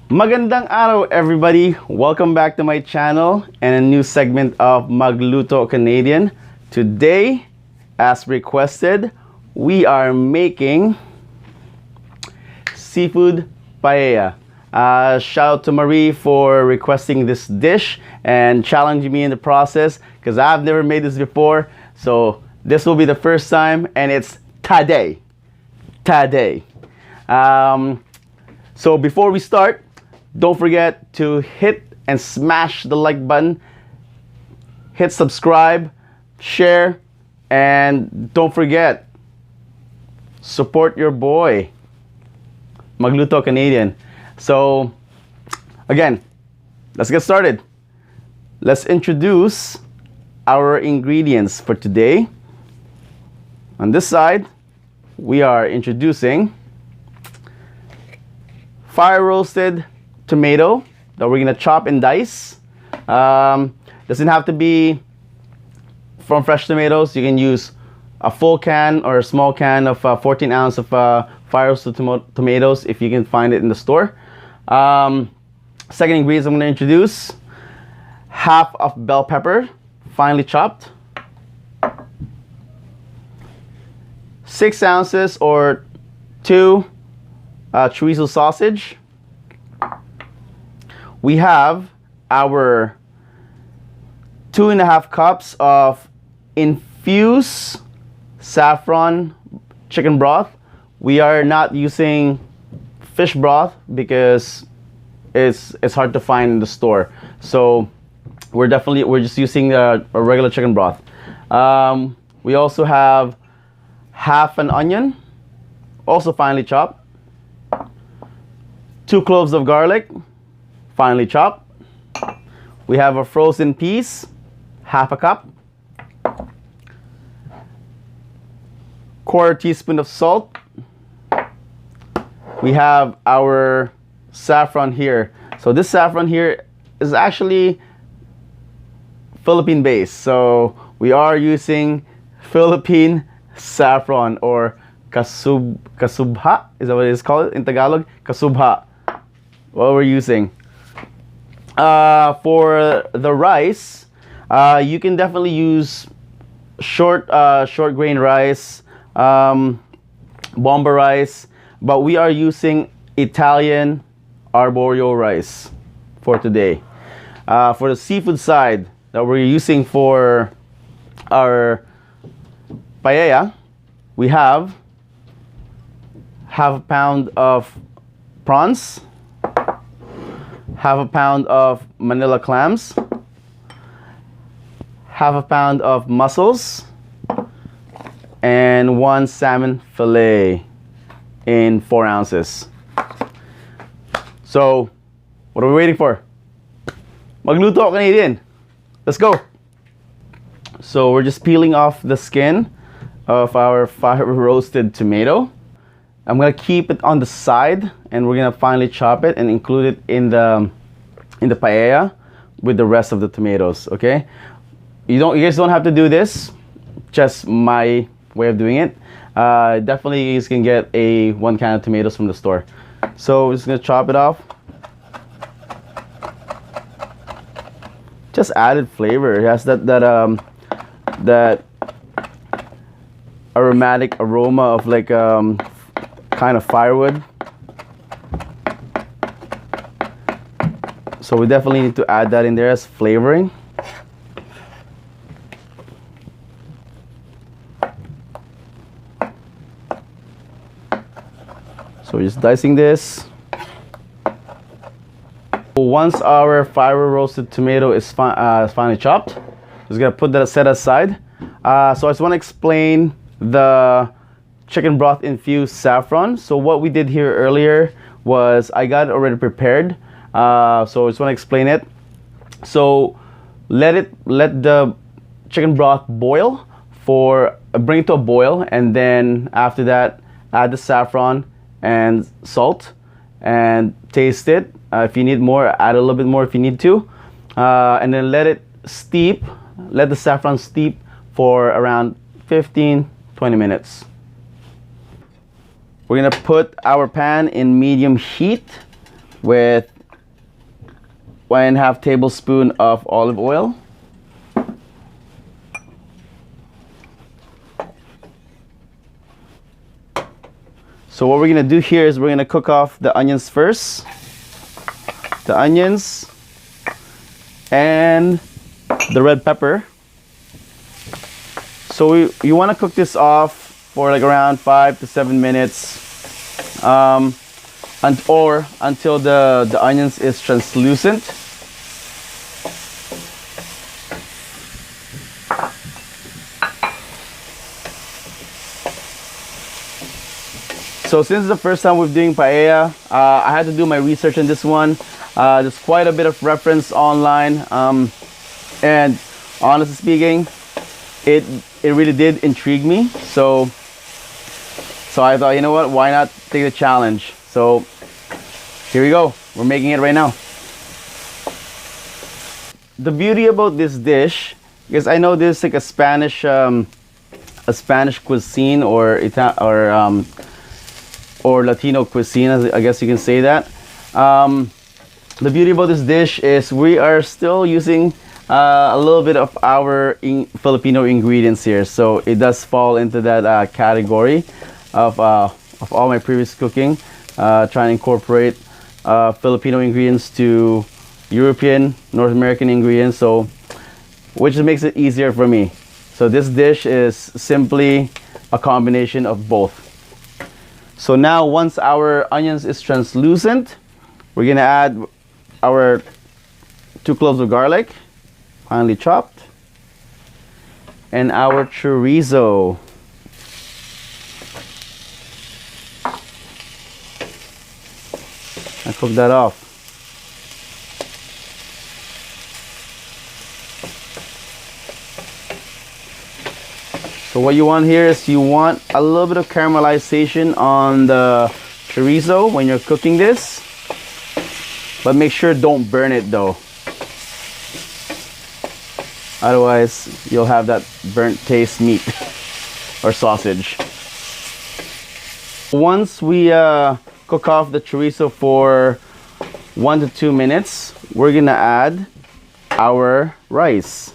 Magandang araw everybody! Welcome back to my channel and a new segment of Magluto Canadian. Today, as requested, we are making seafood paella. Shout out to Marie for requesting this dish and challenging me in the process because I've never made this before. So this will be the first time and it's today. So before we start, don't forget to hit and smash the like button, hit subscribe, share, and don't forget, support your boy, Magluto Canadian. So again, let's get started. Let's introduce our ingredients for today. On this side, we are introducing fire roasted tomato that we're gonna chop and dice. Doesn't have to be from fresh tomatoes. You can use a full can or a small can of 14 ounce of fire roasted tomatoes if you can find it in the store. Second ingredients I'm gonna introduce: half of bell pepper, finely chopped, 6 ounces or 2 chorizo sausage. We have our 2.5 cups of infused saffron chicken broth. We are not using fish broth because it's hard to find in the store. So we're just using a regular chicken broth. We also have half an onion, also finely chopped, 2 cloves of garlic, finely chopped. We have a frozen peas, half a cup, 1/4 teaspoon of salt. We have our saffron here. So this saffron here is actually Philippine based. So we are using Philippine saffron or kasubha. Is that what it is called in Tagalog? Kasubha. What we're using. For the rice, you can definitely use short grain rice, bomba rice, but we are using Italian Arborio rice for today. For the seafood side that we're using for our paella, we have half a pound of prawns, half a pound of Manila Clams, half a pound of mussels, and 1 salmon fillet in 4 ounces. So, what are we waiting for? Magluto Canadian. Let's go. So we're just peeling off the skin of our fire roasted tomato. I'm gonna keep it on the side and we're gonna finally chop it and include it in the paella with the rest of the tomatoes. Okay, you guys don't have to do this, just my way of doing it. Definitely you guys can get a 1 can of tomatoes from the store. So we're just gonna chop it off. Just added flavor. It has that aromatic aroma of like kind of firewood. So we definitely need to add that in there as flavoring. So we're just dicing this. Once our fire roasted tomato is finely chopped, just gonna put that set aside. So I just want to explain the chicken broth infused saffron. So what we did here earlier was I got it already prepared. So I just want to explain it. So let the chicken broth boil bring it to a boil, and then after that add the saffron and salt and taste it. If you need more, add a little bit more if you need to, and then let it steep. Let the saffron steep for around 15-20 minutes. We're gonna put our pan in medium heat with 1.5 tablespoon of olive oil. So what we're gonna do here is we're gonna cook off the onions first. The onions and the red pepper. So you wanna cook this off for like around 5 to 7 minutes, or until the onions is translucent. So since it's the first time we're doing paella, I had to do my research on this one. There's quite a bit of reference online, and honestly speaking, it really did intrigue me. So I thought, you know what, why not take the challenge? So here we go. We're making it right now. The beauty about this dish, because I know this is like a Spanish cuisine or Latino cuisine, I guess you can say that. The beauty about this dish is we are still using a little bit of our Filipino ingredients here, so it does fall into that category of all my previous cooking, trying to incorporate Filipino ingredients to European, North American ingredients, so which makes it easier for me. So this dish is simply a combination of both. So now once our onions is translucent, we're gonna add our 2 cloves of garlic, finely chopped, and our chorizo. I cook that off. So what you want here is you want a little bit of caramelization on the chorizo when you're cooking this, but make sure don't burn it though. Otherwise, you'll have that burnt taste meat or sausage. Once we cook off the chorizo for 1 to 2 minutes, we're gonna add our rice.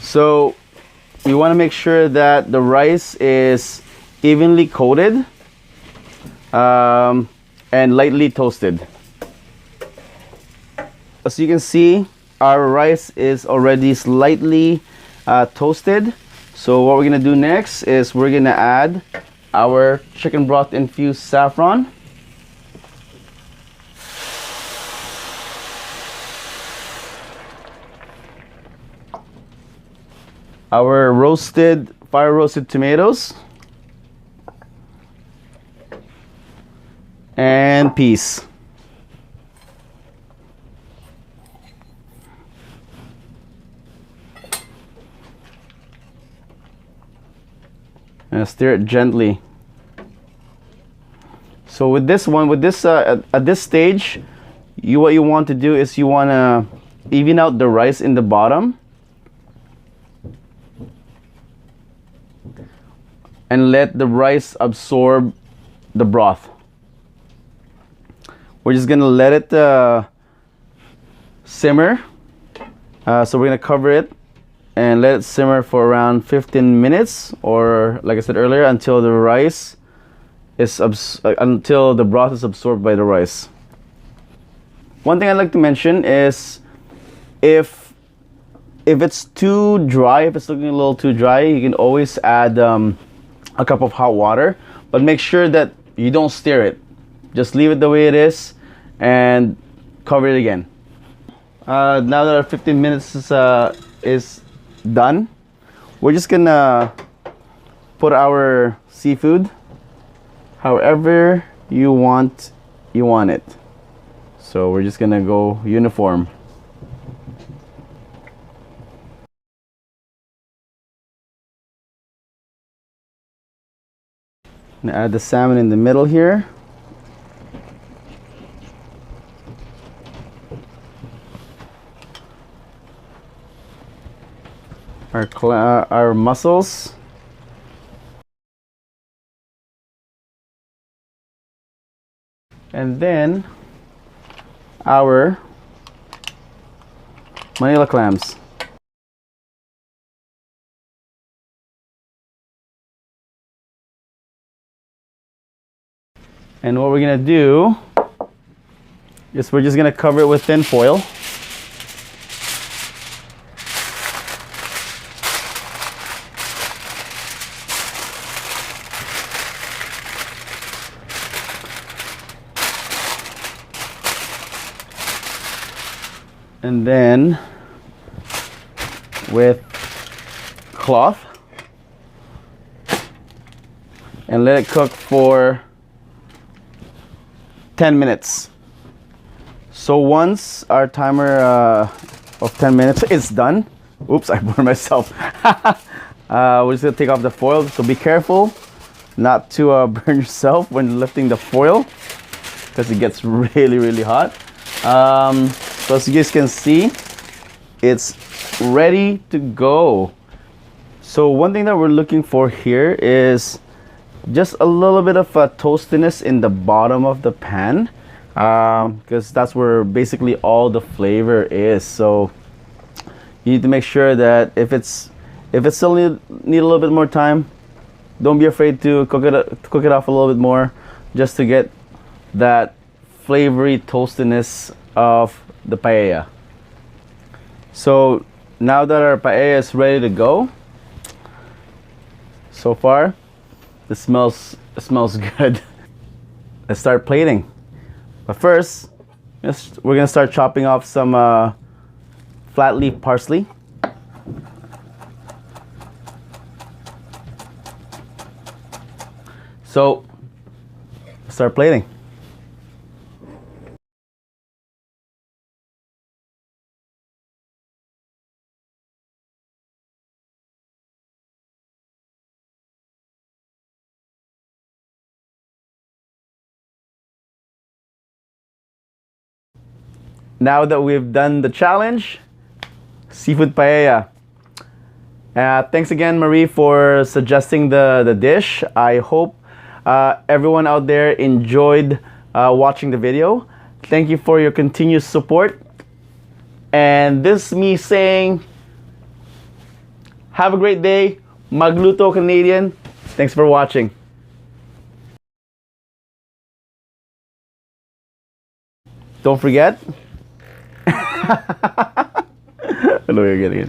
So you want to make sure that the rice is evenly coated and lightly toasted. As you can see, our rice is already slightly toasted. So what we're gonna do next is we're gonna add our chicken broth infused saffron. Our fire roasted tomatoes and peas. And stir it gently. So with this one, at this stage, what you want to do is you want to even out the rice in the bottom and let the rice absorb the broth. We're just gonna let it simmer. So we're gonna cover it and let it simmer for around 15 minutes, or like I said earlier, until the broth is absorbed by the rice. One thing I'd like to mention is if it's too dry, if it's looking a little too dry, you can always add a cup of hot water, but make sure that you don't stir it. Just leave it the way it is and cover it again. Now that our 15 minutes is done, we're just gonna put our seafood however you want it. So we're just gonna go uniform. Gonna add the salmon in the middle here. Our mussels. And then our Manila clams. And what we're gonna do is we're just gonna cover it with tin foil. And then with cloth, and let it cook for 10 minutes. So once our timer of 10 minutes is done, oops, I burned myself. We're just gonna take off the foil, so be careful not to burn yourself when lifting the foil, because it gets really hot. So as you guys can see, it's ready to go. So one thing that we're looking for here is just a little bit of a toastiness in the bottom of the pan, because that's where basically all the flavor is. So you need to make sure that if it's still need a little bit more time, don't be afraid to cook it off a little bit more, just to get that flavory toastiness of the paella. So now that our paella is ready to go, so far it smells good. Let's start plating. But first, we're gonna start chopping off some flat leaf parsley. So start plating. Now that we've done the challenge, seafood paella. Thanks again, Marie, for suggesting the dish. I hope everyone out there enjoyed watching the video. Thank you for your continued support. And this is me saying, have a great day. Magluto Canadian. Thanks for watching. Don't forget. I know you're getting it.